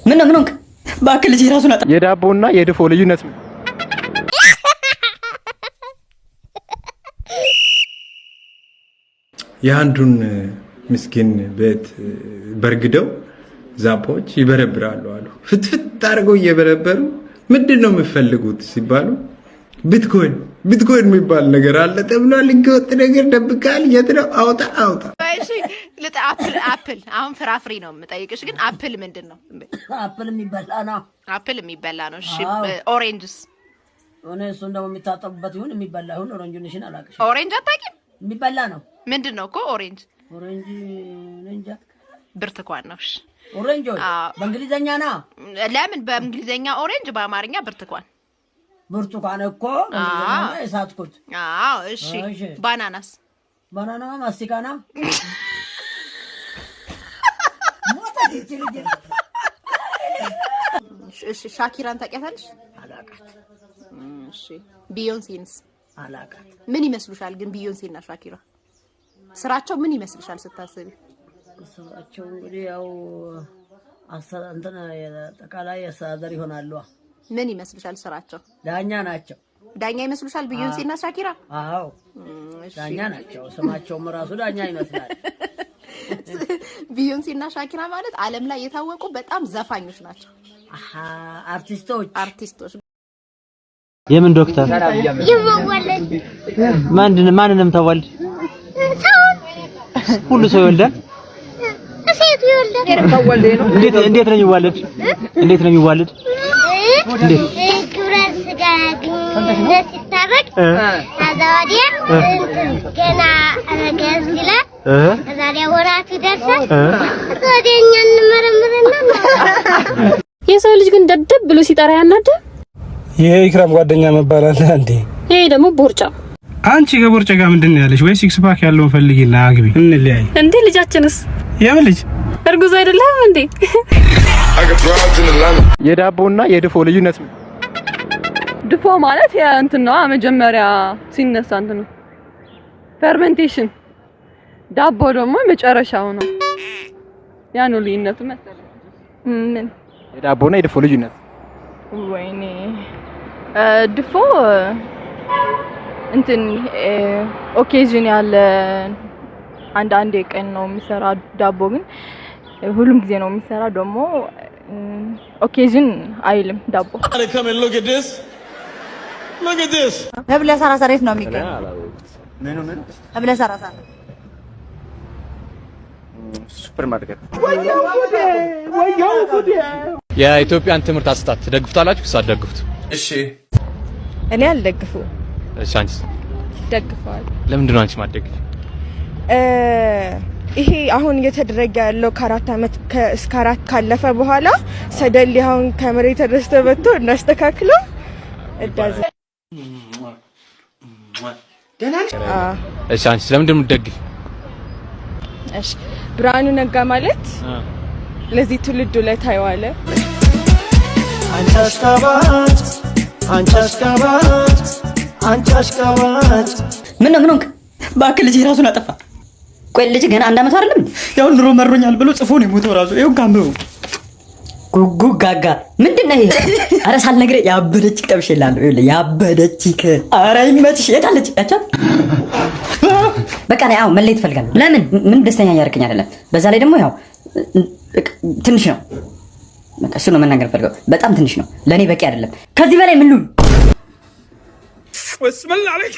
ምን ነው ባክል ልጅ ራሱን አጣ የዳቦና የድፎ ልዩነት ነው ያንዱን ምስኪን ቤት በርግደው ዛፖች ይበረብራሉ አሉ ፍትፍት አድርገው እየበረበሩ ምንድነው የምፈልጉት ሲባሉ ቢትኮይን የሚባል ነገር አለ ተብሏል ልገወጥ ነገር ደብቃል የትነው አውጣ እሺ አፕል አሁን ፍራፍሬ ነው የምጠይቅሽ ግን አፕል ምንድነው አፕል የሚበላ ነው እሺ ኦሬንጅስ እሱ እንደው የሚታጠብበት ይሁን የሚበላ ይሁን ኦሬንጅሽን አላቅሽ ኦሬንጅ አታውቂም የሚበላ ነው ምንድነው እኮ ኦሬንጅ እንጃ ብርቱካን ነው እሺ ኦሬንጅ በእንግሊዘኛ ነው ለምን በእንግሊዘኛ ኦሬንጅ በአማርኛ ብርቱካን እኮ በእንግሊዘኛ እሳትኩት እሺ ባናናስ ባናና ማስቲካና እሺ ሻኪራን ታውቂያታለሽ አላውቃት እሺ ቢዮንሴንስ አላውቃት ምን ይመስሉሻል ግን ቢዮንሴና ሻኪራ ስራቸው ምን ይመስልሻል ስታስቢ ስራቸው እንግዲህ ያው እንትና ተቃላይ ያሳደር ይሆናሉ ምን ይመስልሻል ስራቸው ዳኛ ናቸው ዳኛ ይመስልሻል ቢዮንሴና ሻኪራ አዎ ዳኛ ናቸው ስማቸውም ራሱ ዳኛ ይመስላል ቢዮንሴና ሻኪራ ማለት ዓለም ላይ የታወቁ በጣም ዘፋኞች ናቸው አርቲስቶች የምን ዶክተር ይወለድ ማንንም ተወልድ ሁሉ ሰው ይወልዳል ሴት ይወልዳል እንዴት ነው የሚዋለድ እንዴት ግብረ ስጋ ሲታረቅ አዛዋዲያ ገና ረገዝ ይላል አዛዲያ ወራቱ ደርሷል አዛዲያኛ እንመረምርና የሰው ልጅ ግን ደደብ ብሎ ሲጠራ ያናደ የኢክራም ጓደኛ መባላል እንዴ ይሄ ደግሞ ቦርጫ አንቺ ከቦርጫ ጋር ምንድን ነው ያለሽ ወይ ሲክስ ፓክ ያለውን ፈልጊና አግቢ እንለያይ እንዴ ልጃችንስ የምን ልጅ እርጉዝ አይደለም እንዴ የዳቦና የድፎ ልዩነት ድፎ ማለት ያ እንትን ነው መጀመሪያ ሲነሳ እንትን ነው ፈርመንቴሽን ዳቦ ደግሞ መጨረሻው ነው ያ ነው ልዩነቱ መሰለኝ ምን የዳቦና የድፎ ልዩነት ወይኔ ድፎ እንትን ኦኬዥን ያለ አንድ ቀን ነው የሚሰራ ዳቦ ግን ሁሉም ጊዜ ነው የሚሰራ ደግሞ ኦኬዥን አይልም ዳቦ ህብለ ሰራሰሬት ነው የሚገኝ ምን ህብለ ሰራሰሬ ሱፐርማርኬት የኢትዮጵያን ትምህርት አስተታት ትደግፉታላችሁ ሳትደግፉት እሺ እኔ አልደግፉ እሺ አንቺ ደግፋለሁ ለምንድን ነው አንቺ ማትደግፊ ይሄ አሁን እየተደረገ ያለው ከ4 አመት እስከ 4 ካለፈ በኋላ ሰደል አሁን ከመሬት ተደስተበቶ እናስተካክለው እዳዝ እሺ አንቺ ለምንድን ነው የምትደግፊ እሺ ብርሃኑ ነጋ ማለት ለዚህ ትውልድ ላይ ታይዋለ አንቺ አሽቃባጭ ምን ነው ባክል ልጅ ራሱን አጠፋ ቆይ ልጅ ገና 1 አመት አይደለም ያው ኑሮ መሮኛል ብሎ ጽፎ ነው የሞተው ራሱ ይሄው ጋምበው ጉጉ ጋጋ ምንድነው ይሄ አረ ሳልነግርህ ያበደች ጠብሽላለሁ ይኸውልህ ያበደች አረ ይመችሽ የታለች ያቻት በቃ ነው ያው መለየት ፈልጋለሁ ለምን ምን ደስተኛ ያርከኝ አይደለም በዛ ላይ ደግሞ ያው ትንሽ ነው በቃ እሱ ነው መናገር ፈልገው በጣም ትንሽ ነው ለኔ በቂ አይደለም ከዚህ በላይ ምን ልሁን ወስመል አለኝ